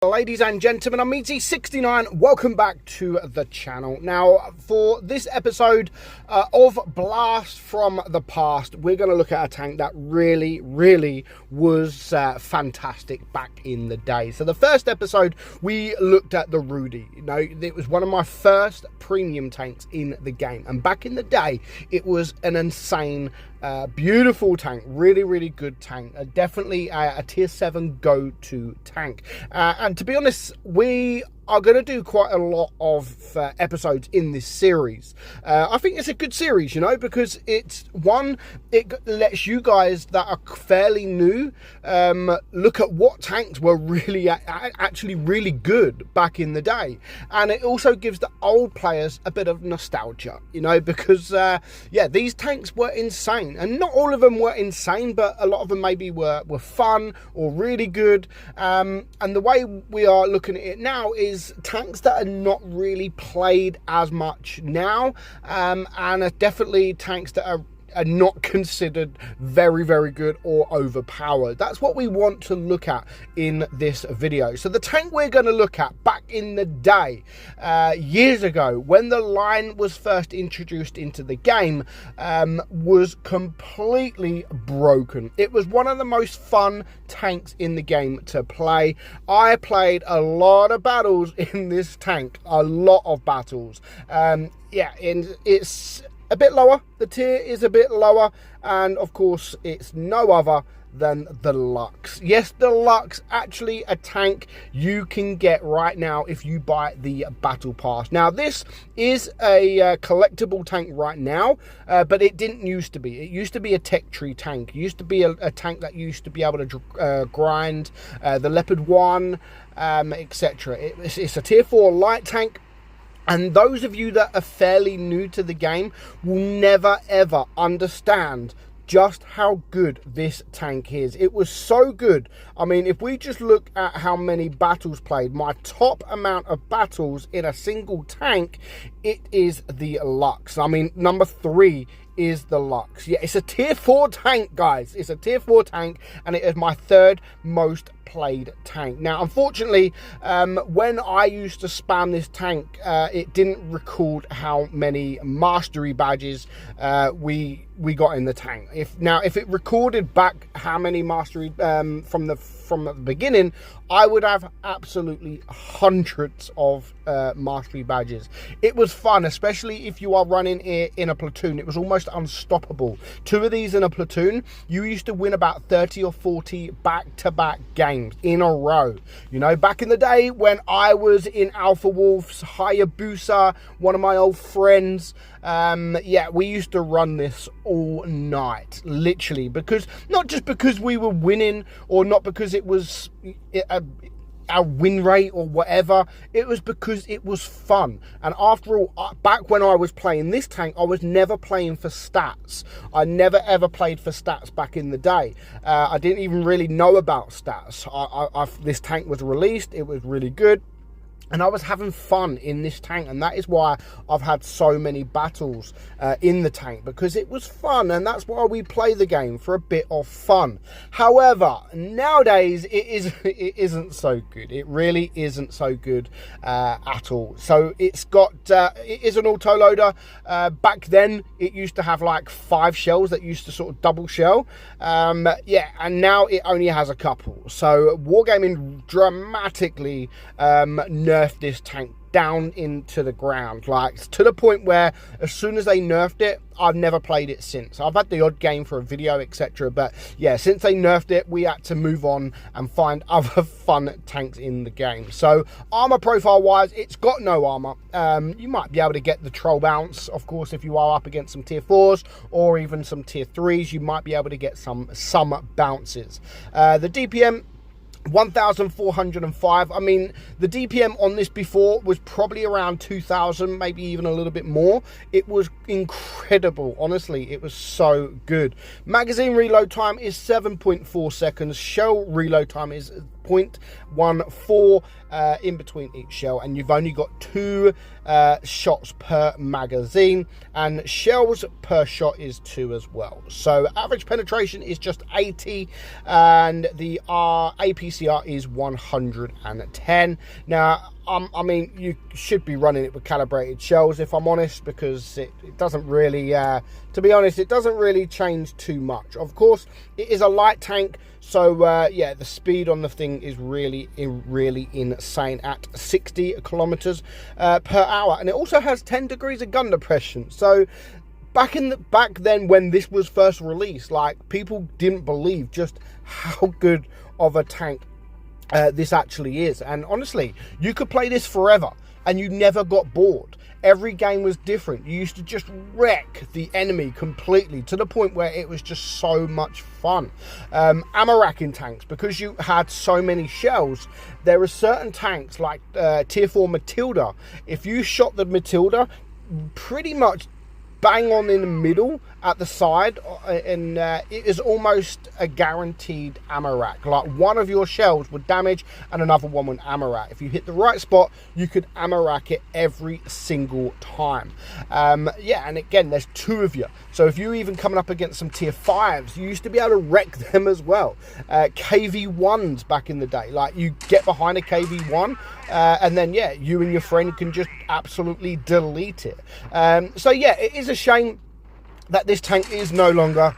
Ladies and gentlemen, I'm meadsy69. Welcome back to the channel. Now, for this episode of Blast from the Past, we're going to look at a tank that really was fantastic back in the day. So the first episode, we looked at the Rudy. You know, it was one of my first premium tanks in the game. And back in the day, it was an insane, beautiful tank. Really good tank. Definitely a tier 7 go-to tank. And to be honest, we are going to do quite a lot of episodes in this series. I think it's a good series, you know, because it lets you guys that are fairly new look at what tanks were actually really good back in the day. And it also gives the old players a bit of nostalgia, you know, because yeah, these tanks were insane, and not all of them were insane, but a lot of them maybe were fun or really good. And the way we are looking at it now is tanks that are not really played as much now, and are definitely tanks that are not considered very good or overpowered. That's what we want to look at in this video. So the tank we're going to look at back in the day, years ago, when the line was first introduced into the game, was completely broken. It was one of the most fun tanks in the game to play. I played a lot of battles in this tank, a lot of battles. Yeah, and it's a bit lower. The tier is a bit lower, and of course it's no other than the Lux. Yes, the Lux, actually a tank you can get right now if you buy the battle pass. Now this is a collectible tank right now, but it didn't used to be. It used to be a tech tree tank. It used to be a tank that used to be able to grind the Leopard 1, etc. It's a tier 4 light tank. And those of you that are fairly new to the game will never ever understand just how good this tank is. It was so good. I mean, if we just look at how many battles played, my top amount of battles in a single tank, it is the Lux. I mean, number 3 is the Lux. Yeah, it's a tier 4 tank, guys. It's a tier 4 tank, and it is my 3rd most played tank. Now, unfortunately, when I used to spam this tank, it didn't record how many mastery badges we got in the tank. If it recorded back how many mastery from the beginning, I would have absolutely hundreds of mastery badges. It was fun, especially if you are running it in a platoon. It was almost unstoppable. 2 of these in a platoon, you used to win about 30 or 40 back-to-back games in a row. You know, back in the day when I was in Alpha Wolf's Hayabusa, one of my old friends, yeah, we used to run this all night, literally, because not just because we were winning, or not because it was our win rate or whatever, it was because it was fun. And after all, back when I was playing this tank, I was never playing for stats. I never ever played for stats back in the day. I didn't even really know about stats. This tank was released, it was really good, and I was having fun in this tank, and that is why I've had so many battles in the tank, because it was fun, and that's why we play the game, for a bit of fun. However, nowadays it isn't so good. It really isn't so good at all. So it's got it is an auto loader. Back then it used to have like 5 shells that used to sort of double shell. Yeah, and now it only has a couple. So Wargaming dramatically nerfed this tank down into the ground, like to the point where as soon as they nerfed it, I've never played it since. I've had the odd game for a video, etc., but yeah, since they nerfed it, we had to move on and find other fun tanks in the game. So armor profile wise, it's got no armor. You might be able to get the troll bounce, of course, if you are up against some tier 4s or even some tier 3s, you might be able to get some bounces. The DPM 1405. I mean, the DPM on this before was probably around 2000, maybe even a little bit more. It was incredible, honestly. It was so good. Magazine reload time is 7.4 seconds. Shell reload time is 0.14 in between each shell, and you've only got 2 shots per magazine, and shells per shot is 2 as well. So average penetration is just 80, and the APCR is 110. Now, I mean, you should be running it with calibrated shells, if I'm honest, because it doesn't really, to be honest, it doesn't really change too much. Of course, it is a light tank, so yeah, the speed on the thing is really insane at 60 kilometers per hour, and it also has 10 degrees of gun depression. So back then when this was first released, like, people didn't believe just how good of a tank this actually is. And honestly, you could play this forever and you never got bored. Every game was different. You used to just wreck the enemy completely, to the point where it was just so much fun. Ammo racking tanks, because you had so many shells, there are certain tanks like tier 4 Matilda. If you shot the Matilda pretty much bang on in the middle at the side, and it is almost a guaranteed ammo rack. Like, one of your shells would damage and another one would ammo rack. If you hit the right spot, you could ammo rack it every single time. Yeah, and again, there's 2 of you, so if you're even coming up against some tier 5s, you used to be able to wreck them as well. KV1s back in the day, like, you get behind a KV1 and then, yeah, you and your friend can just absolutely delete it. So yeah, it is a shame that this tank is no longer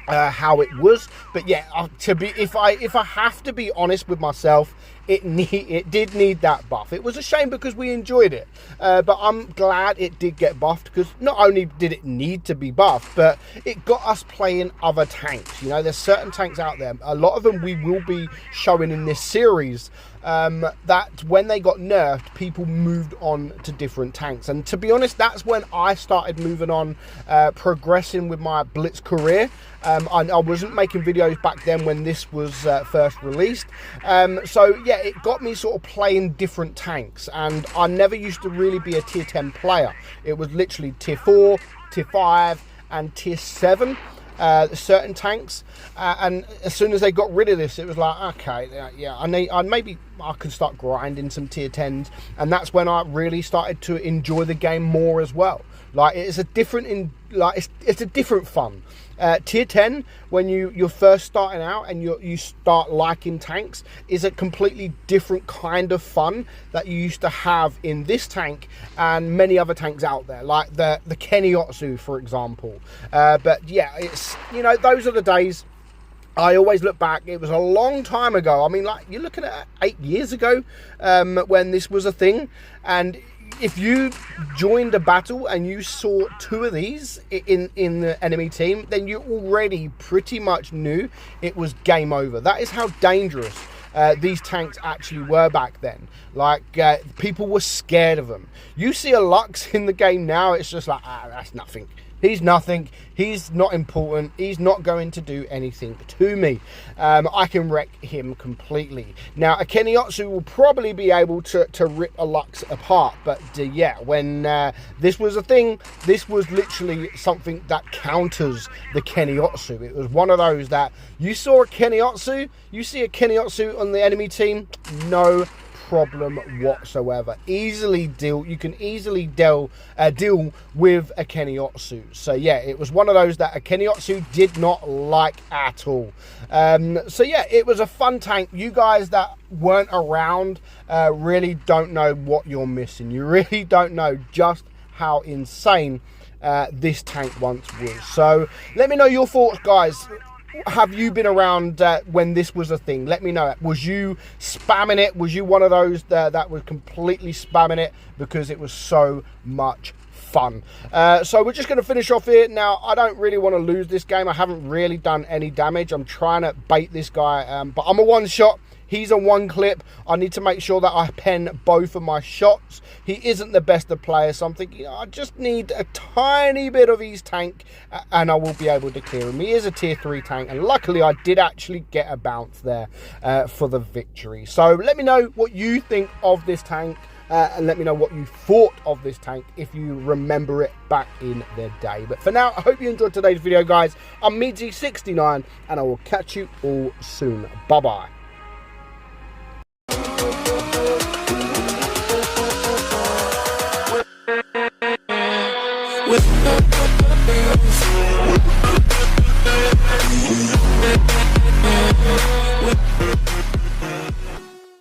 how it was, but yeah, if I have to be honest with myself, it did need that buff. It was a shame because we enjoyed it, but I'm glad it did get buffed, because not only did it need to be buffed, but it got us playing other tanks. You know, there's certain tanks out there, a lot of them we will be showing in this series, that when they got nerfed, people moved on to different tanks. And to be honest, that's when I started moving on, progressing with my Blitz career. I wasn't making videos back then when this was first released, so yeah, it got me sort of playing different tanks, and I never used to really be a tier 10 player. It was literally tier 4, tier 5 and tier 7, certain tanks, and as soon as they got rid of this, it was like, okay, yeah, maybe I can start grinding some tier 10s, and that's when I really started to enjoy the game more as well. Like, it's a different it's a different fun. Tier 10, when you're first starting out and you start liking tanks, is a completely different kind of fun that you used to have in this tank and many other tanks out there, like the Keniotsu, for example. But yeah, it's, you know, those are the days. I always look back, it was a long time ago. I mean, like, you're looking at 8 years ago, when this was a thing, and if you joined a battle and you saw 2 of these in the enemy team, then you already pretty much knew it was game over. That is how dangerous these tanks actually were back then. Like, people were scared of them. You see a Lux in the game now, it's just like, that's nothing. He's nothing. He's not important. He's not going to do anything to me. I can wreck him completely. Now, a Keniotsu will probably be able to rip a Lux apart. But yeah, when this was a thing, this was literally something that counters the Keniotsu. It was one of those that you saw a Keniotsu, you see a Keniotsu on the enemy team, no problem whatsoever. You can easily deal with a Keniotsu. So yeah, it was one of those that a Keniotsu did not like at all. So yeah, it was a fun tank. You guys that weren't around really don't know what you're missing. You really don't know just how insane this tank once was. So let me know your thoughts, guys. Have you been around when this was a thing? Let me know. Was you spamming it? Was you one of those that was completely spamming it because it was so much fun? So we're just going to finish off here. Now, I don't really want to lose this game. I haven't really done any damage. I'm trying to bait this guy, but I'm a one-shot. He's a one clip. I need to make sure that I pen both of my shots. He isn't the best of players, so I'm thinking, you know, I just need a tiny bit of his tank and I will be able to clear him. He is a tier 3 tank, and luckily I did actually get a bounce there for the victory. So let me know what you think of this tank, and let me know what you thought of this tank if you remember it back in the day. But for now, I hope you enjoyed today's video, guys. I'm meadsy69, and I will catch you all soon. Bye-bye. with